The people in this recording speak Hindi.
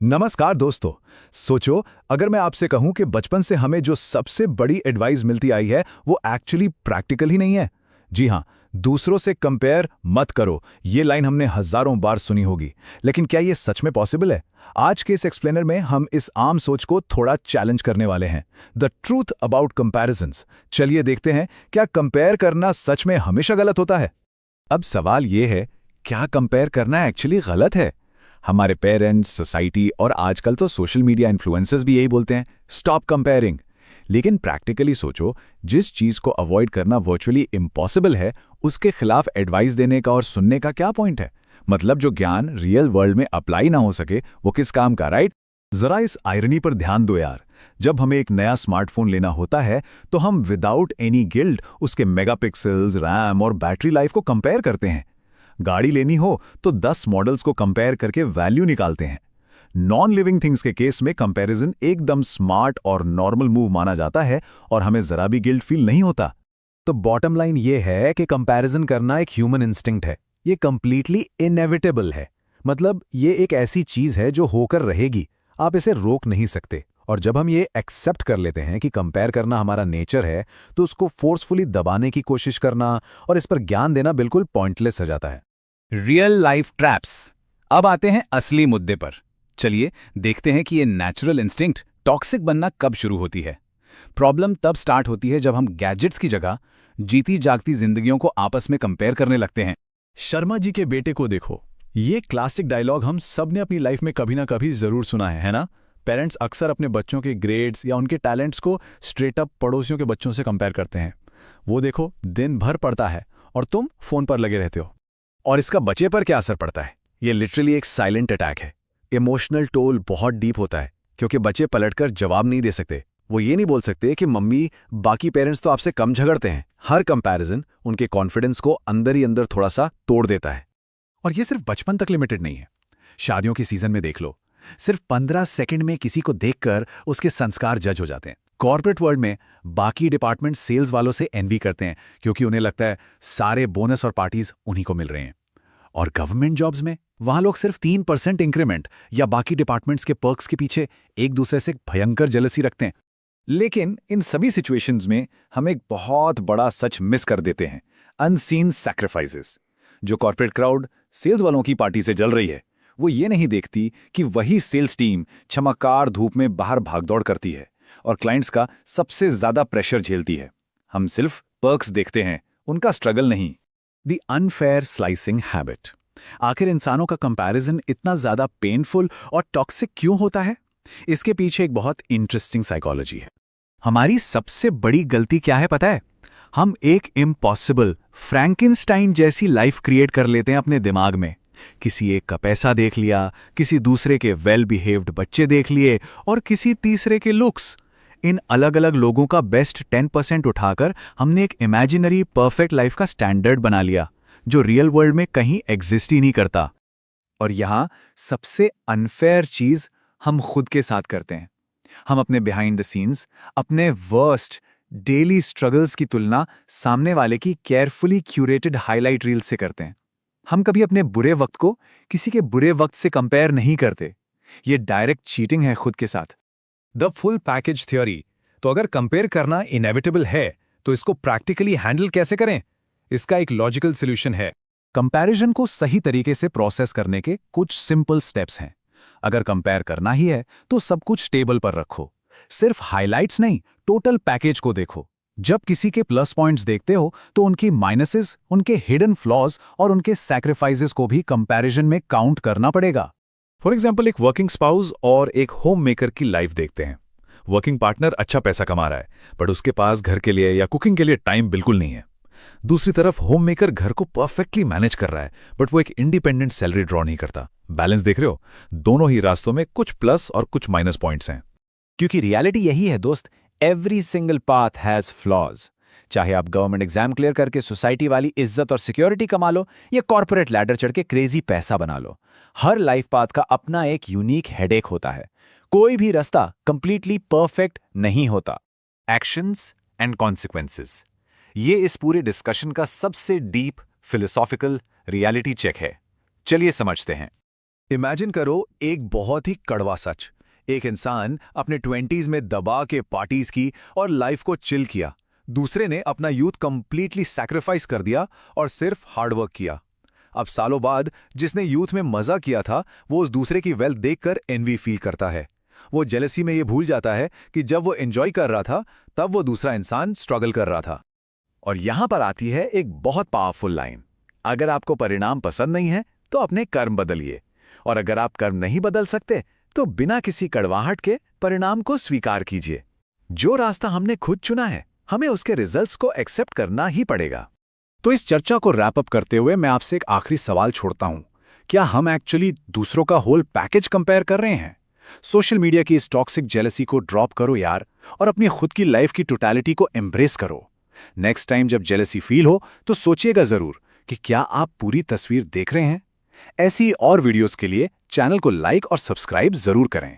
नमस्कार दोस्तों। सोचो, अगर मैं आपसे कहूं कि बचपन से हमें जो सबसे बड़ी एडवाइस मिलती आई है वो एक्चुअली प्रैक्टिकल ही नहीं है। जी हां, दूसरों से कंपेयर मत करो। ये लाइन हमने हजारों बार सुनी होगी, लेकिन क्या ये सच में पॉसिबल है? आज के इस एक्सप्लेनर में हम इस आम सोच को थोड़ा चैलेंज करने वाले हैं। The truth about comparisons. चलिए देखते हैं, क्या कंपेयर करना सच में हमेशा गलत होता है? अब सवाल ये है, क्या कंपेयर करना एक्चुअली गलत है? हमारे पेरेंट्स, सोसाइटी और आजकल तो सोशल मीडिया इन्फ्लुएंसर्स भी यही बोलते हैं, स्टॉप कंपेयरिंग। लेकिन प्रैक्टिकली सोचो, जिस चीज को अवॉइड करना वर्चुअली इम्पॉसिबल है, उसके खिलाफ एडवाइस देने का और सुनने का क्या पॉइंट है? मतलब जो ज्ञान रियल वर्ल्ड में अप्लाई ना हो सके, वो किस काम का, राइट? जरा इस आयरनी पर ध्यान दो यार। जब हमें एक नया स्मार्टफोन लेना होता है तो हम विदाउट एनी गिल्ट उसके मेगापिक्सल्स, रैम और बैटरी लाइफ को कंपेयर करते हैं। गाड़ी लेनी हो तो 10 मॉडल्स को कंपेयर करके वैल्यू निकालते हैं। नॉन लिविंग थिंग्स के केस में कंपैरिजन एकदम स्मार्ट और नॉर्मल मूव माना जाता है और हमें जरा भी गिल्ट फील नहीं होता। तो बॉटम लाइन ये है कि कंपैरिजन करना एक ह्यूमन इंस्टिंक्ट है। ये कंप्लीटली इनएविटेबल है। मतलब ये एक ऐसी चीज है जो होकर रहेगी, आप इसे रोक नहीं सकते। और जब हम ये एक्सेप्ट कर लेते हैं कि कंपेयर करना हमारा नेचर है, तो उसको फोर्सफुली दबाने की कोशिश करना और इस पर ज्ञान देना बिल्कुल पॉइंटलेस हो जाता है। Real life traps. अब आते हैं असली मुद्दे पर। चलिए देखते हैं कि ये नेचुरल इंस्टिंक्ट टॉक्सिक बनना कब शुरू होती है। प्रॉब्लम तब स्टार्ट होती है जब हम गैजेट्स की जगह जीती जागती जिंदगियों को आपस में कंपेयर करने लगते हैं। शर्मा जी के बेटे को देखो। ये क्लासिक डायलॉग हम सब ने अपनी लाइफ में कभी ना कभी जरूर सुना है ना? पेरेंट्स अक्सर अपने बच्चों के ग्रेड्स या उनके टैलेंट्स को स्ट्रेट अप पड़ोसियों के बच्चों से कंपेयर करते हैं। वो देखो, दिन भर पढ़ता है और तुम फोन पर लगे रहते हो। और इसका बच्चे पर क्या असर पड़ता है? ये लिटरली एक साइलेंट अटैक है। इमोशनल टोल बहुत डीप होता है, क्योंकि बच्चे पलटकर जवाब नहीं दे सकते। वो ये नहीं बोल सकते कि मम्मी, बाकी पेरेंट्स तो आपसे कम झगड़ते हैं। हर कंपैरिजन उनके कॉन्फिडेंस को अंदर ही अंदर थोड़ा सा तोड़ देता है। और ये सिर्फ बचपन तक लिमिटेड नहीं है। शादियों के सीजन में देख लो, सिर्फ 15 सेकंड में किसी को देखकर उसके संस्कार जज हो जाते हैं। कॉर्पोरेट वर्ल्ड में बाकी डिपार्टमेंट सेल्स वालों से एनवी करते हैं, क्योंकि उन्हें लगता है सारे बोनस और पार्टीज उन्हीं को मिल रहे हैं। और गवर्नमेंट जॉब्स में वहां लोग सिर्फ 3% इंक्रीमेंट या बाकी डिपार्टमेंट्स के पर्क्स के पीछे एक दूसरे से भयंकर जेलसी रखते हैं। लेकिन इन सभी सिचुएशंस में हम एक बहुत बड़ा सच मिस कर देते हैं, अनसीन सैक्रिफाइसेस। जो कॉर्पोरेट क्राउड सेल्स वालों की पार्टी से जल रही है, वो ये नहीं देखती कि वही सेल्स टीम चमकदार धूप में बाहर भागदौड़ करती है और क्लाइंट्स का सबसे ज्यादा प्रेशर झेलती है। हम सिर्फ पर्क्स देखते हैं, उनका स्ट्रगल नहीं। The unfair slicing habit. आखिर इंसानों का कंपैरिजन इतना ज्यादा पेनफुल और टॉक्सिक क्यों होता है? इसके पीछे एक बहुत इंटरेस्टिंग साइकोलॉजी है। हमारी सबसे बड़ी गलती क्या है पता है? हम एक इम्पॉसिबल फ्रैंकेनस्टाइन जैसी लाइफ क्रिएट कर लेते हैं अपने दिमाग में। किसी एक का पैसा देख लिया, किसी दूसरे के वेल बिहेव्ड बच्चे देख लिए और किसी तीसरे के लुक्स। इन अलग अलग लोगों का बेस्ट 10% उठाकर हमने एक इमेजिनरी परफेक्ट लाइफ का स्टैंडर्ड बना लिया, जो रियल वर्ल्ड में कहीं एग्जिस्ट ही नहीं करता। और यहां सबसे अनफेयर चीज हम खुद के साथ करते हैं। हम अपने बिहाइंड द सीन्स, अपने वर्स्ट डेली स्ट्रगल्स की तुलना सामने वाले की केयरफुली क्यूरेटेड हाईलाइट रील से करते हैं। हम कभी अपने बुरे वक्त को किसी के बुरे वक्त से कंपेयर नहीं करते। ये डायरेक्ट चीटिंग है खुद के साथ। The full package theory. तो अगर कंपेयर करना इनएविटेबल है, तो इसको प्रैक्टिकली हैंडल कैसे करें? इसका एक लॉजिकल सॉल्यूशन है। कंपैरिजन को सही तरीके से प्रोसेस करने के कुछ सिंपल स्टेप्स हैं। अगर कंपेयर करना ही है तो सब कुछ टेबल पर रखो। सिर्फ हाइलाइट्स नहीं, टोटल पैकेज को देखो। जब किसी के प्लस पॉइंट्स देखते हो तो उनकी माइनसेस, उनके हिडन फ्लॉज और उनके सैक्रिफाइसेस को भी कंपैरिजन में काउंट करना पड़ेगा। फॉर एग्जाम्पल, एक वर्किंग स्पाउस और एक होम मेकर की लाइफ देखते हैं। वर्किंग पार्टनर अच्छा पैसा कमा रहा है, बट उसके पास घर के लिए या कुकिंग के लिए टाइम बिल्कुल नहीं है। दूसरी तरफ होम मेकर घर को परफेक्टली मैनेज कर रहा है, बट वो एक इंडिपेंडेंट सैलरी ड्रॉ नहीं करता। बैलेंस देख रहे हो? दोनों ही रास्तों में कुछ प्लस और कुछ माइनस पॉइंट्स हैं। क्योंकि रियलिटी यही है दोस्त, every single path has flaws. चाहे आप गवर्नमेंट एग्जाम क्लियर करके सोसाइटी वाली इज्जत और सिक्योरिटी कमा लो या कॉर्पोरेट लैडर चढ़ के क्रेजी पैसा बना लो, हर लाइफ पाथ का अपना एक यूनिक हेडेक होता है। कोई भी रास्ता कंप्लीटली परफेक्ट नहीं होता। एक्शंस एंड कॉन्सिक्वेंसेस, ये इस पूरे डिस्कशन का सबसे डीप फिलोसॉफिकल रियलिटी चेक है। चलिए समझते हैं। इमेजिन करो एक बहुत ही कड़वा सच। एक इंसान अपने 20s में दबा के पार्टीज की और लाइफ को चिल किया। दूसरे ने अपना यूथ कंप्लीटली सैक्रिफाइस कर दिया और सिर्फ हार्डवर्क किया। अब सालों बाद जिसने यूथ में मजा किया था वो उस दूसरे की वेल्थ देखकर एनवी फील करता है। वो जेलसी में ये भूल जाता है कि जब वो एंजॉय कर रहा था तब वो दूसरा इंसान स्ट्रगल कर रहा था। और यहां पर आती है एक बहुत पावरफुल लाइन। अगर आपको परिणाम पसंद नहीं है तो अपने कर्म बदलिए, और अगर आप कर्म नहीं बदल सकते तो बिना किसी कड़वाहट के परिणाम को स्वीकार कीजिए। जो रास्ता हमने खुद चुना है हमें उसके रिजल्ट्स को एक्सेप्ट करना ही पड़ेगा। तो इस चर्चा को रैप अप करते हुए मैं आपसे एक आखिरी सवाल छोड़ता हूं। क्या हम एक्चुअली दूसरों का होल पैकेज कंपेयर कर रहे हैं? सोशल मीडिया की इस टॉक्सिक जेलसी को ड्रॉप करो यार, और अपनी खुद की लाइफ की टोटलिटी को एम्ब्रेस करो। नेक्स्ट टाइम जब जेलसी फील हो तो सोचिएगा जरूर कि क्या आप पूरी तस्वीर देख रहे हैं। ऐसी और वीडियोस के लिए चैनल को लाइक और सब्सक्राइब जरूर करें।